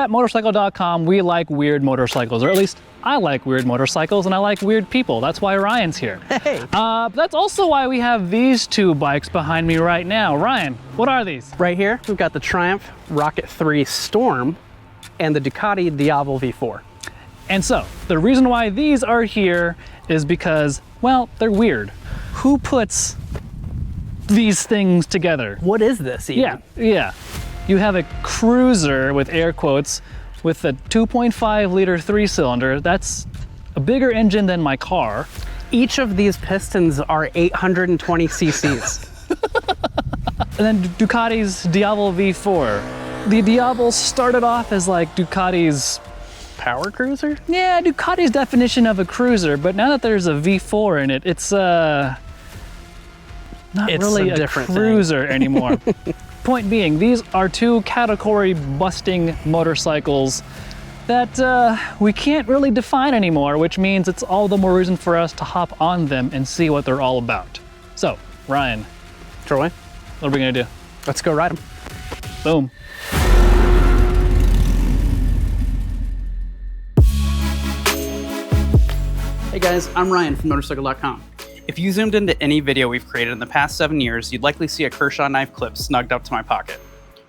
at Motorcycle.com, we like weird motorcycles, or at least I like weird motorcycles and I like weird people. That's why Ryan's here. Hey! That's also why we have these two bikes behind me right now. Ryan, what are these? Right here, we've got the Triumph Rocket 3 Storm and the Ducati Diavel V4. And so, the reason why these are here is because, well, they're weird. Who puts these things together? What is this even? Yeah. You have a cruiser, with air quotes, with a 2.5 liter 3-cylinder. That's a bigger engine than my car. Each of these pistons are 820 cc's. And then Ducati's Diavel V4. The Diavel started off as like Ducati's Power cruiser? Yeah, Ducati's definition of a cruiser, but now that there's a V4 in it, it's not really a cruiser anymore. Point being, these are two category busting motorcycles that we can't really define anymore, which means it's all the more reason for us to hop on them and see what they're all about. So, Ryan. Troy. What are we gonna do? Let's go ride them. Boom. Hey guys, I'm Ryan from Motorcycle.com. If you zoomed into any video we've created in the past 7 years, you'd likely see a Kershaw knife clip snugged up to my pocket.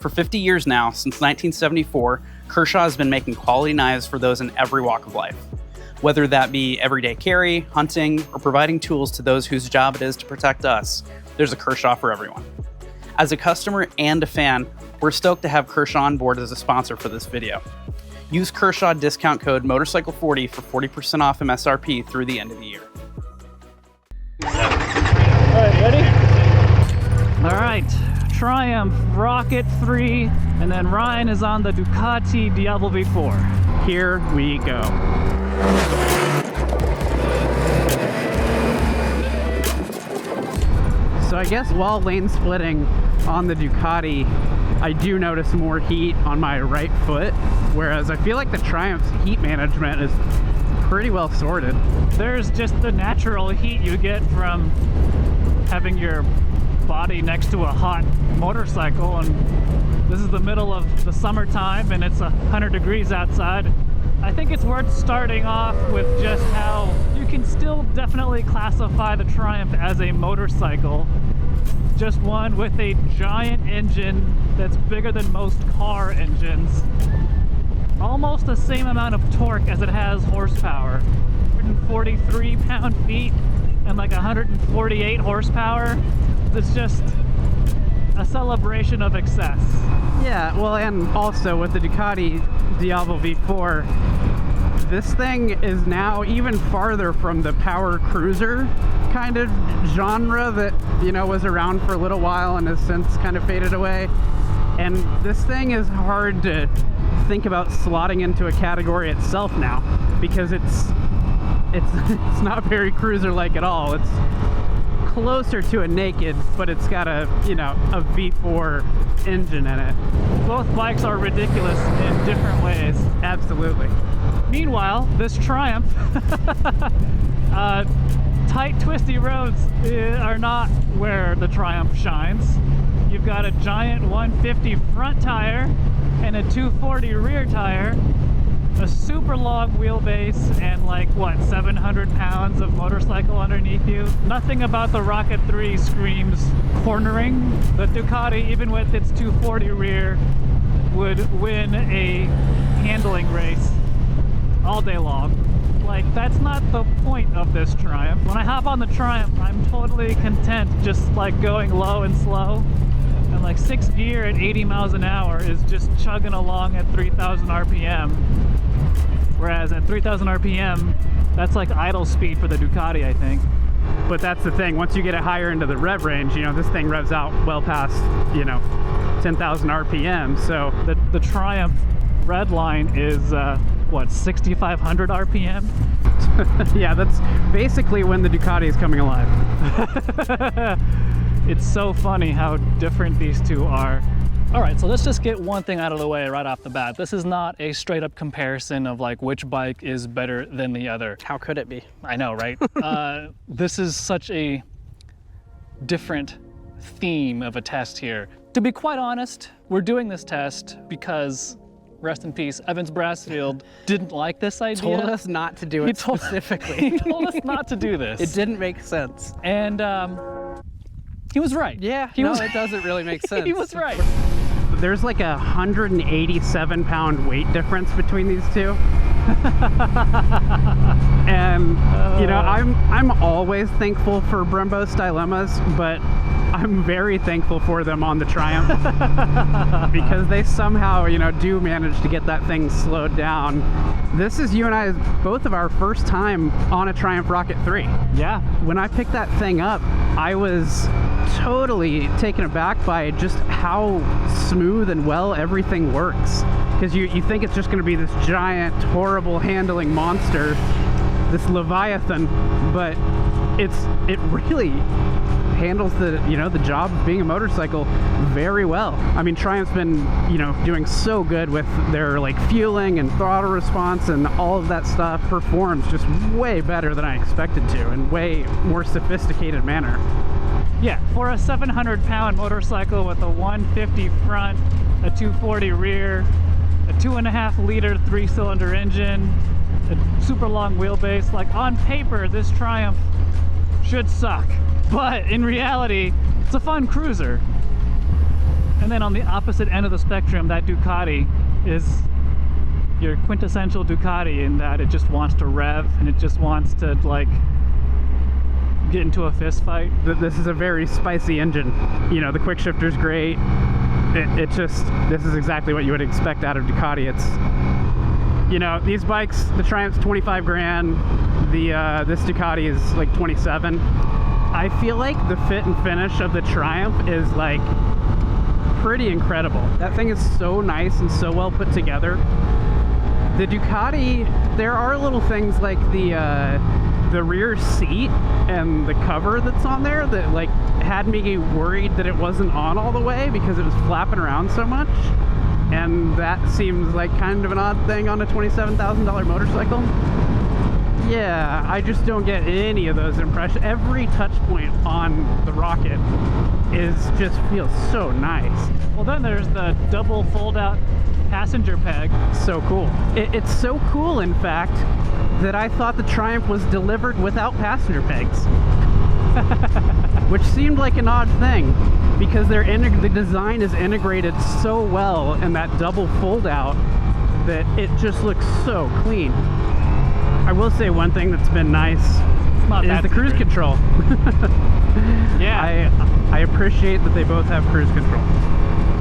For 50 years now, since 1974, Kershaw has been making quality knives for those in every walk of life. Whether that be everyday carry, hunting, or providing tools to those whose job it is to protect us, there's a Kershaw for everyone. As a customer and a fan, we're stoked to have Kershaw on board as a sponsor for this video. Use Kershaw discount code MOTORCYCLE40 for 40% off MSRP through the end of the year. All right, ready? All right, Triumph Rocket 3, and then Ryan is on the Ducati Diavel V4. Here we go. So I guess while lane splitting on the Ducati, I do notice more heat on my right foot, whereas I feel like the Triumph's heat management is pretty well sorted. There's just the natural heat you get from having your body next to a hot motorcycle, and this is the middle of the summertime and it's 100 degrees outside. I think it's worth starting off with just how you can still definitely classify the Triumph as a motorcycle. Just one with a giant engine that's bigger than most car engines. Almost the same amount of torque as it has horsepower. 143 pound-feet and like 148 horsepower. It's just a celebration of excess. Yeah, well, and also with the Ducati Diavel V4, this thing is now even farther from the power cruiser kind of genre that, you know, was around for a little while and has since kind of faded away. And this thing is hard to think about slotting into a category itself now, because it's not very cruiser-like at all. It's closer to a naked, but it's got a, you know, a V4 engine in it. Both bikes are ridiculous in different ways. Absolutely. Meanwhile, this Triumph, tight, twisty roads are not where the Triumph shines. You've got a giant 150 front tire and a 240 rear tire, a super long wheelbase, and like, what, 700 pounds of motorcycle underneath you. Nothing about the Rocket 3 screams cornering. The Ducati, even with its 240 rear, would win a handling race all day long. Like, that's not the point of this Triumph. When I hop on the Triumph, I'm totally content just like going low and slow. And like 6th gear at 80 miles an hour is just chugging along at 3,000 RPM. Whereas at 3,000 RPM, that's like idle speed for the Ducati, I think. But that's the thing, once you get it higher into the rev range, you know, this thing revs out well past, you know, 10,000 RPM, so. The Triumph red line is, what, 6,500 RPM? Yeah, that's basically when the Ducati is coming alive. It's so funny how different these two are. All right, so let's just get one thing out of the way right off the bat. This is not a straight up comparison of like which bike is better than the other. How could it be? I know, right? This is such a different theme of a test here. To be quite honest, we're doing this test because rest in peace, Evans Brassfield, didn't like this idea. Told us not to do it specifically. He told us not to do this. It didn't make sense. And he was right. Yeah, it doesn't really make sense. He was right. There's like a 187-pound weight difference between these two. And you know, I'm always thankful for Brembo's dilemmas, but I'm very thankful for them on the Triumph because they somehow, you know, do manage to get that thing slowed down. This is you and I, both of our first time on a Triumph Rocket 3. Yeah. When I picked that thing up, I was totally taken aback by just how smooth and well everything works. Because you think it's just going to be this giant, horrible handling monster, this Leviathan, but it really handles the job of being a motorcycle very well. I mean, Triumph's been, you know, doing so good with their like fueling and throttle response, and all of that stuff performs just way better than I expected to, in way more sophisticated manner. Yeah, for a 700-pound motorcycle with a 150 front, a 240 rear, a 2.5-liter 3-cylinder engine, a super long wheelbase, like on paper, this Triumph should suck. But in reality, it's a fun cruiser. And then on the opposite end of the spectrum, that Ducati is your quintessential Ducati in that it just wants to rev and it just wants to like get into a fist fight. This is a very spicy engine. You know, the quick shifter's great. This is exactly what you would expect out of Ducati. It's, you know, these bikes, the Triumph's 25 grand, this Ducati is like 27. I feel like the fit and finish of the Triumph is like pretty incredible. That thing is so nice and so well put together. The Ducati, there are little things like the rear seat and the cover that's on there that like had me worried that it wasn't on all the way because it was flapping around so much. And that seems like kind of an odd thing on a $27,000 motorcycle. Yeah, I just don't get any of those impressions. Every touch point on the Rocket just feels so nice. Well, then there's the double fold-out passenger peg. So cool. It's so cool, in fact, that I thought the Triumph was delivered without passenger pegs. Which seemed like an odd thing, because the design is integrated so well in that double fold-out that it just looks so clean. I will say one thing that's been nice is the cruise control. Yeah. I appreciate that they both have cruise control.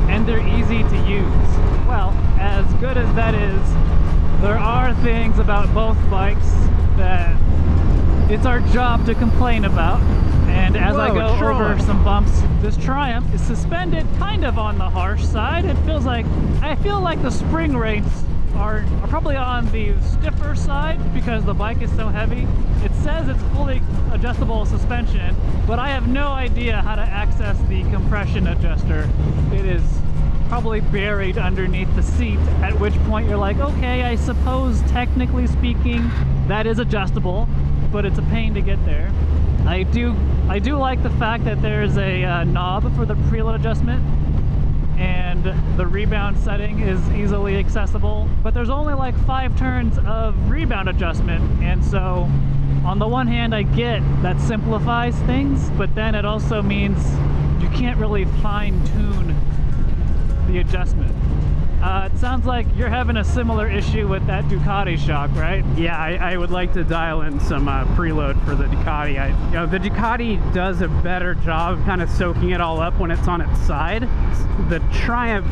And they're easy to use. Well, as good as that is, there are things about both bikes that it's our job to complain about. And as I go over some bumps, this Triumph is suspended kind of on the harsh side. I feel like the spring rates are probably on the stiffer side because the bike is so heavy. It says it's fully adjustable suspension, but I have no idea how to access the compression adjuster. It is probably buried underneath the seat, at which point you're like, okay, I suppose technically speaking that is adjustable, but it's a pain to get there. I do like the fact that there's a knob for the preload adjustment, and the rebound setting is easily accessible, but there's only like 5 turns of rebound adjustment, and so on the one hand I get that simplifies things, but then it also means you can't really fine-tune the adjustment. It sounds like you're having a similar issue with that Ducati shock, right? Yeah, I would like to dial in some preload for the Ducati. The Ducati does a better job kind of soaking it all up when it's on its side. The Triumph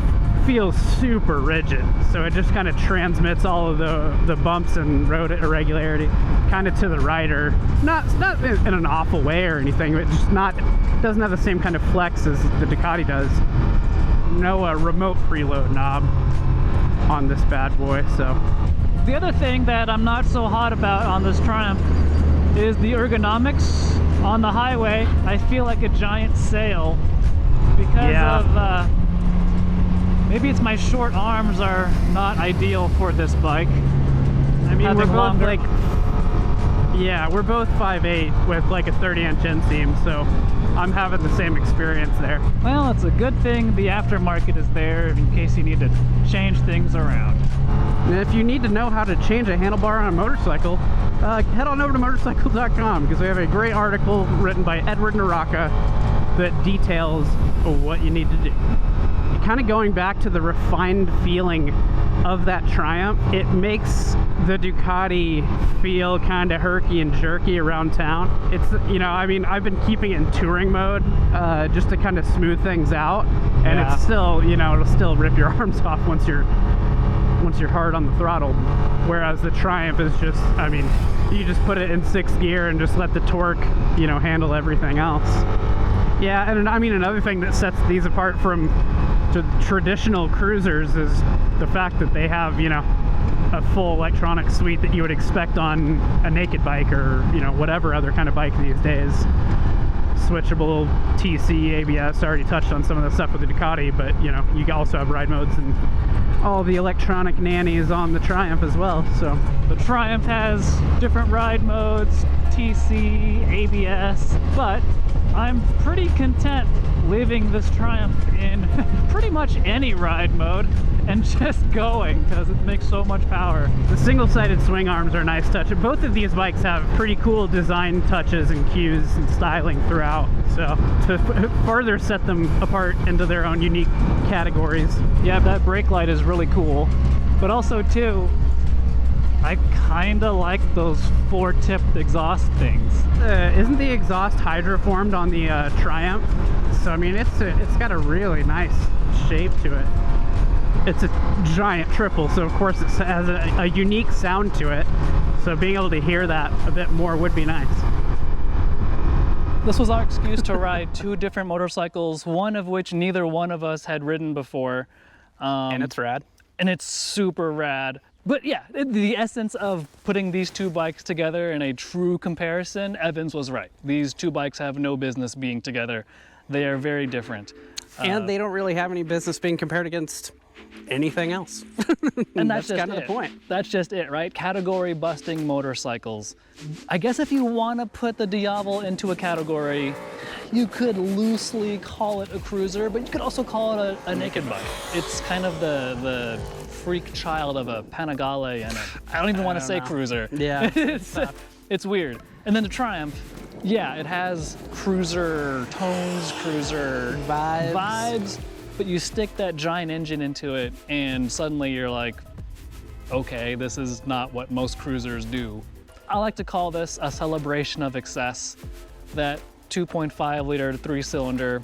feels super rigid, so it just kind of transmits all of the bumps and road irregularity kind of to the rider. Not in an awful way or anything, but just doesn't have the same kind of flex as the Ducati does. No remote preload knob on this bad boy. So the other thing that I'm not so hot about on this Triumph is the ergonomics on the highway. I feel like a giant sail because of maybe it's my short arms are not ideal for this bike. I mean, we're both like, Yeah, we're both 5'8" with like a 30-inch inseam, so I'm having the same experience there. Well, it's a good thing the aftermarket is there in case you need to change things around. And if you need to know how to change a handlebar on a motorcycle, head on over to Motorcycle.com, because we have a great article written by Edward Naraka that details what you need to do. Kind of going back to the refined feeling of that Triumph, it makes the Ducati feel kind of herky and jerky around town. It's, you know, I mean, I've been keeping it in touring mode just to kind of smooth things out, and it's still, you know, it'll still rip your arms off once you're hard on the throttle. Whereas the Triumph is just, I mean, you just put it in 6th gear and just let the torque, you know, handle everything else. Yeah, and I mean, another thing that sets these apart from traditional cruisers is the fact that they have, you know, a full electronic suite that you would expect on a naked bike or, you know, whatever other kind of bike these days. Switchable TC, ABS, already touched on some of the stuff with the Ducati, but, you know, you also have ride modes and all the electronic nannies on the Triumph as well. So the Triumph has different ride modes, TC, ABS, but I'm pretty content leaving this Triumph in pretty much any ride mode and just going, because it makes so much power. The single-sided swing arms are a nice touch. Both of these bikes have pretty cool design touches and cues and styling throughout, so to further set them apart into their own unique categories. Yeah, that brake light is really cool, but also too, I kinda like those 4-tipped exhaust things. Isn't the exhaust hydroformed on the Triumph? So I mean, it's got a really nice shape to it. It's a giant triple, so of course it has a unique sound to it. So being able to hear that a bit more would be nice. This was our excuse to ride 2 different motorcycles, one of which neither one of us had ridden before. And it's rad. And it's super rad. But yeah, the essence of putting these 2 bikes together in a true comparison, Evans was right. These 2 bikes have no business being together. They are very different. And they don't really have any business being compared against anything else. And that's kind of the point. That's just it, right? Category busting motorcycles. I guess if you want to put the Diavel into a category, you could loosely call it a cruiser, but you could also call it a naked bike. It's kind of the freak child of a Panigale and I don't even want to say cruiser. Yeah. It's weird. And then the Triumph, yeah, it has cruiser tones, cruiser vibes, but you stick that giant engine into it and suddenly you're like, okay, this is not what most cruisers do. I like to call this a celebration of excess. That 2.5 liter 3-cylinder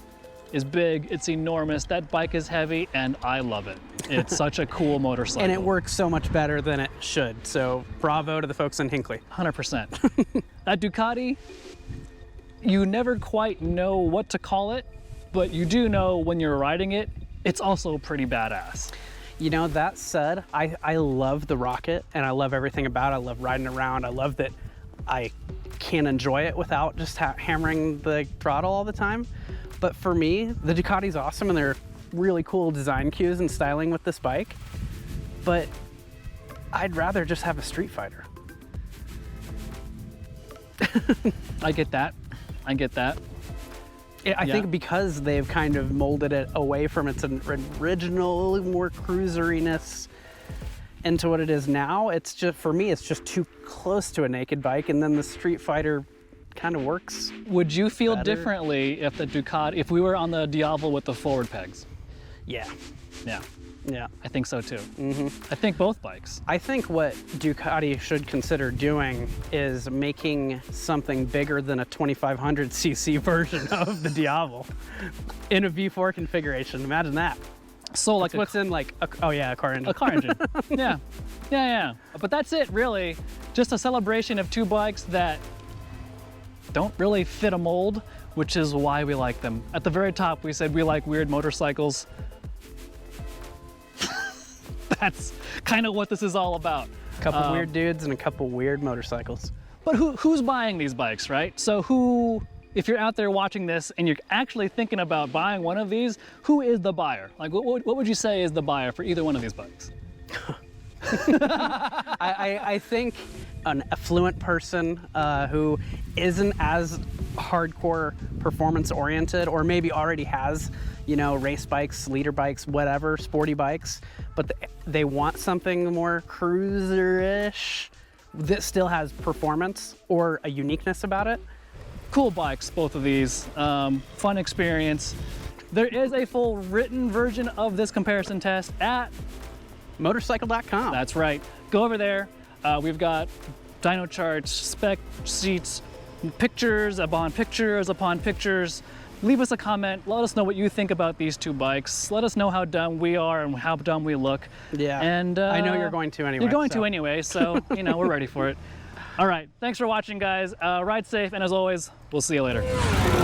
is big, it's enormous, that bike is heavy, and I love it. It's such a cool motorcycle. And it works so much better than it should, so bravo to the folks in Hinckley. 100%. That Ducati, you never quite know what to call it, but you do know when you're riding it, it's also pretty badass. You know, that said, I love the Rocket, and I love everything about it. I love riding around. I love that I can enjoy it without just hammering the throttle all the time. But for me, the Ducati's awesome, and they're really cool design cues and styling with this bike. But I'd rather just have a Street Fighter. I get that. I get that. I think because they've kind of molded it away from its original, more cruiseriness into what it is now, it's just, for me, it's just too close to a naked bike, and then the Street Fighter kind of works. Would you feel better. differently if the Ducati, if we were on the Diavel with the forward pegs? Yeah. Yeah. Yeah. I think so too. I think both bikes. I think what Ducati should consider doing is making something bigger than a 2500cc version of the Diavel in a V4 configuration. Imagine that. So like what's in like a car engine. A car engine. Yeah. But that's it, really. Just a celebration of 2 bikes that don't really fit a mold, which is why we like them. At the very top, we said we like weird motorcycles. That's kind of what this is all about. A couple weird dudes and a couple weird motorcycles. But who's buying these bikes, right? So if you're out there watching this and you're actually thinking about buying one of these, who is the buyer? Like, what would you say is the buyer for either one of these bikes? I think an affluent person who isn't as hardcore performance oriented, or maybe already has, you know, race bikes, leader bikes, whatever, sporty bikes, but they want something more cruiser-ish that still has performance or a uniqueness about it. Cool bikes, both of these. Fun experience. There is a full written version of this comparison test at Motorcycle.com. That's right. Go over there. We've got dyno charts, spec sheets, pictures upon pictures upon pictures. Leave us a comment. Let us know what you think about these two bikes. Let us know how dumb we are and how dumb we look. Yeah. And I know you're going to anyway. You're going to anyway, so you know, we're ready for it. All right. Thanks for watching, guys. Ride safe, and as always, we'll see you later.